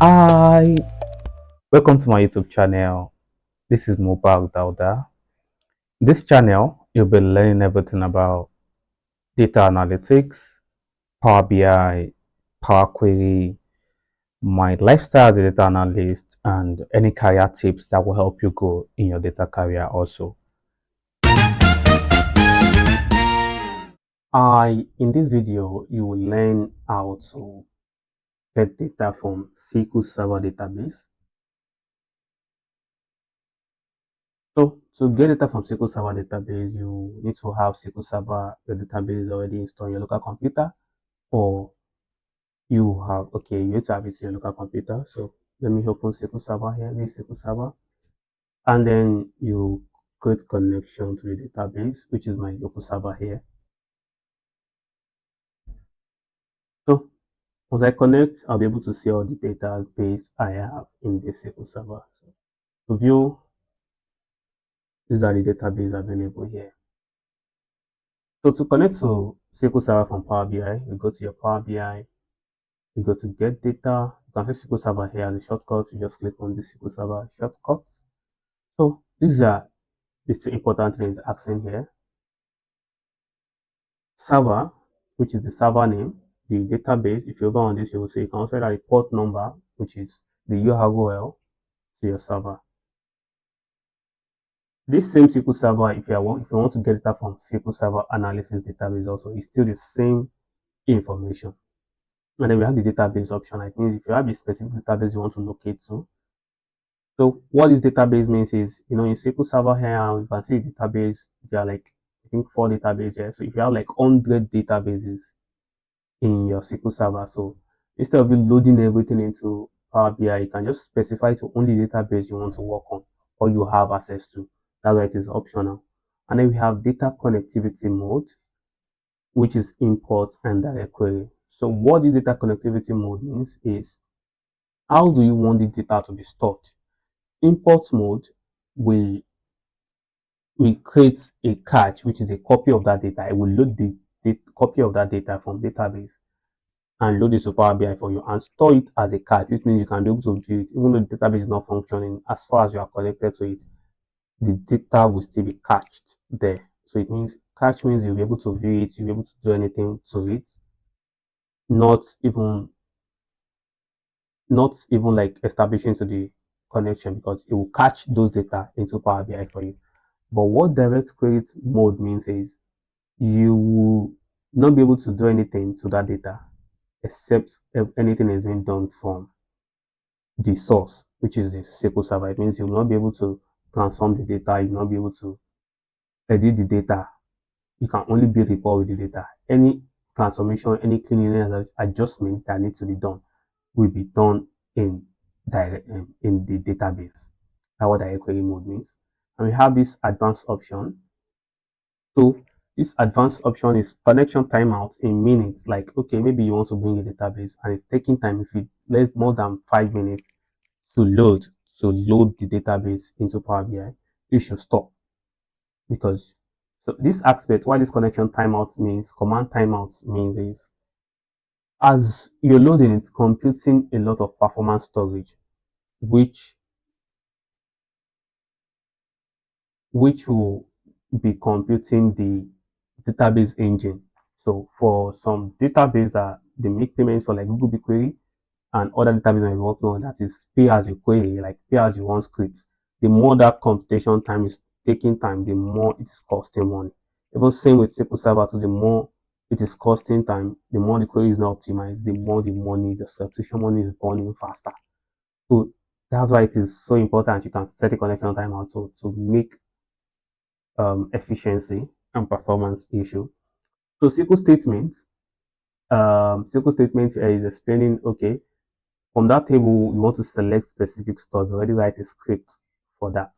Hi, welcome to my YouTube channel. This is Mobile Dauda. This channel, you'll be learning everything about data analytics, Power BI, Power Query, my lifestyle as a data analyst, and any career tips that will help you grow in your data career also. In this video, you will learn how to get data from SQL Server database. So to get data from SQL Server database, you need to have SQL Server, your database already installed on your local computer, or you need to have it in your local computer. So let me open SQL Server here, this SQL Server, and then you create connection to the database, which is my local server here. So once I connect, I'll be able to see all the database I have in this SQL Server. So to view, these are the database available here. So to connect to SQL Server from Power BI, you go to your Power BI, you go to get data. You can see SQL Server here as a shortcut. You just click on the SQL Server shortcuts. So these are the two important things asking here. Server, which is the server name, the database. If you go on this, you will see you can also add a port number, which is the URL to your server. This same SQL Server, if you want to get data from SQL Server analysis database also, it's still the same information. And then we have the database option. I think if you have a specific database you want to locate to. So what this database means is, in SQL Server here, you can see database. There are like, I think, 4 databases here. So if you have like 100 databases in your SQL Server, so instead of you loading everything into Power BI, you can just specify to only database you want to work on or you have access to. That's why it is optional. And then we have data connectivity mode, which is import and direct query. So what this data connectivity mode means is, how do you want the data to be stored? Import mode, we create a cache, which is a copy of that data. It will load the copy of that data from database and load it to Power BI for you and store it as a cache, which means you can be able to view it even though the database is not functioning. As far as you are connected to it, the data will still be cached there. So it means cache means you'll be able to view it, you'll be able to do anything to it, not even like establishing to the connection, because it will catch those data into Power BI for you. But what direct query mode means is, you will not be able to do anything to that data except if anything is being done from the source, which is the SQL Server. It means you will not be able to transform the data, you will not be able to edit the data. You can only build a report with the data. Any transformation, any cleaning, any adjustment that needs to be done will be done in in the database. That's what direct query mode means. And we have this advanced option. So this advanced option is connection timeout in minutes. Like, okay, maybe you want to bring a database and it's taking time. If it less more than 5 minutes to load the database into Power BI, you should stop. Because so this aspect, why this connection timeout means, command timeout means is, as you're loading it, computing a lot of performance storage, which will be computing the database engine. So for some database that they make payments for, like Google BigQuery and other database I'm working on, that is pay as you query, like pay as you want script, the more that computation time is taking time, the more it's costing money. Even same with SQL Server, so the more it is costing time, the more the query is not optimized, the more the money, the subscription money is burning faster. So that's why it is so important you can set a connection time also to make efficiency and performance issue. So SQL statement is explaining, okay, from that table you want to select specific stuff. You already write a script for that,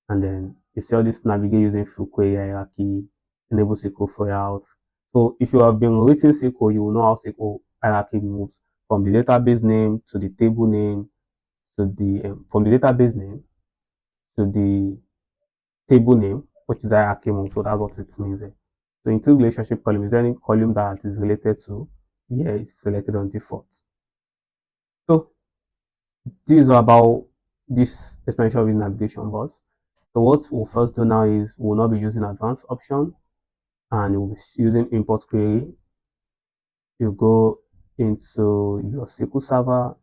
and then you see all this navigate using full query hierarchy, enable SQL for out. So if you have been writing SQL, you will know how SQL hierarchy moves from the database name to the table name to the from the database name to the table name, which is the hierarchy move. So that's what it means. So include relationship column. Is there any column that is related to? Yeah, it's selected on default. So This is about this explanation of the navigation bars. So what we'll first do now is we'll not be using advanced option and we'll be using import query. You go into your SQL Server.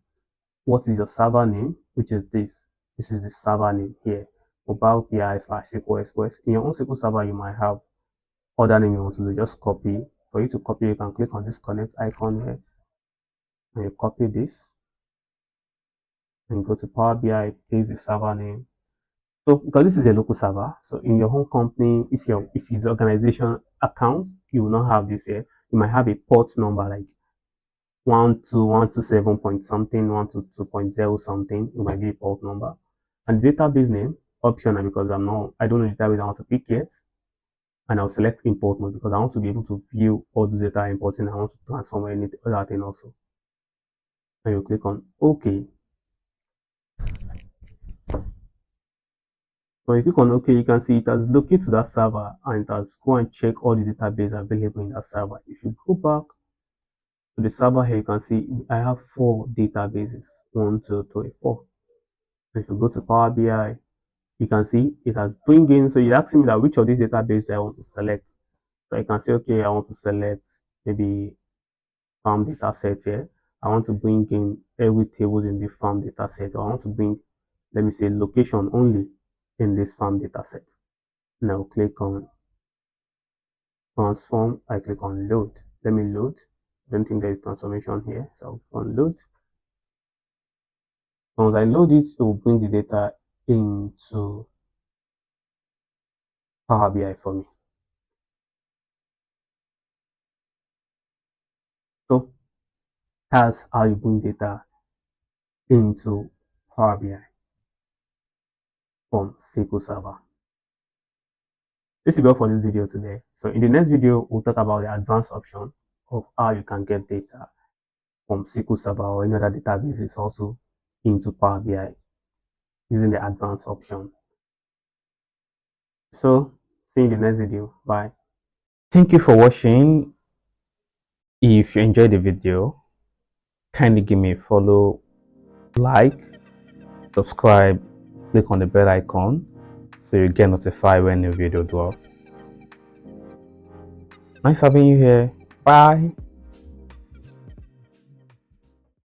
What is your server name? Which is this. This is the server name here. Mobile PI slash SQL Express. In your own SQL Server, you might have other name you want to do. Just copy. For you to copy, you can click on this connect icon here and you copy this and go to Power BI, paste the server name. So because this is a local server, so in your home company, if it's organization account, you will not have this here. You might have a port number like 12127 point something, 122.0 something. It might be a port number. And the database name optional because I don't know the database I want to pick yet. And I'll select import mode because I want to be able to view all the data importing. I want to transform any other thing also. And you click on OK. So if you click on OK, you can see it has located to that server and it has go and check all the database available in that server. If you go back to the server here, you can see I have 4 databases. 1, 2, 3, 4. If you go to Power BI, you can see it has bring in. So it's asking me that which of these databases I want to select. So I can say, okay, I want to select maybe farm data set here. I want to bring in every table in the farm data set. Or I want to bring, let me say, location only in this farm data set. Now click on transform. I click on load. Let me load. Don't think there is transformation here. So I'll click on load. Once I load it, it will bring the data into Power BI for me. So that's how you bring data into Power BI from SQL Server. This is all for this video today. So in the next video, we'll talk about the advanced option of how you can get data from SQL Server or any other databases also into Power BI using the advanced option. So see you in the next video. Bye. Thank you for watching. If you enjoyed the video, kindly give me a follow, like, subscribe, click on the bell icon so you get notified when a video drops. Nice having you here. Bye.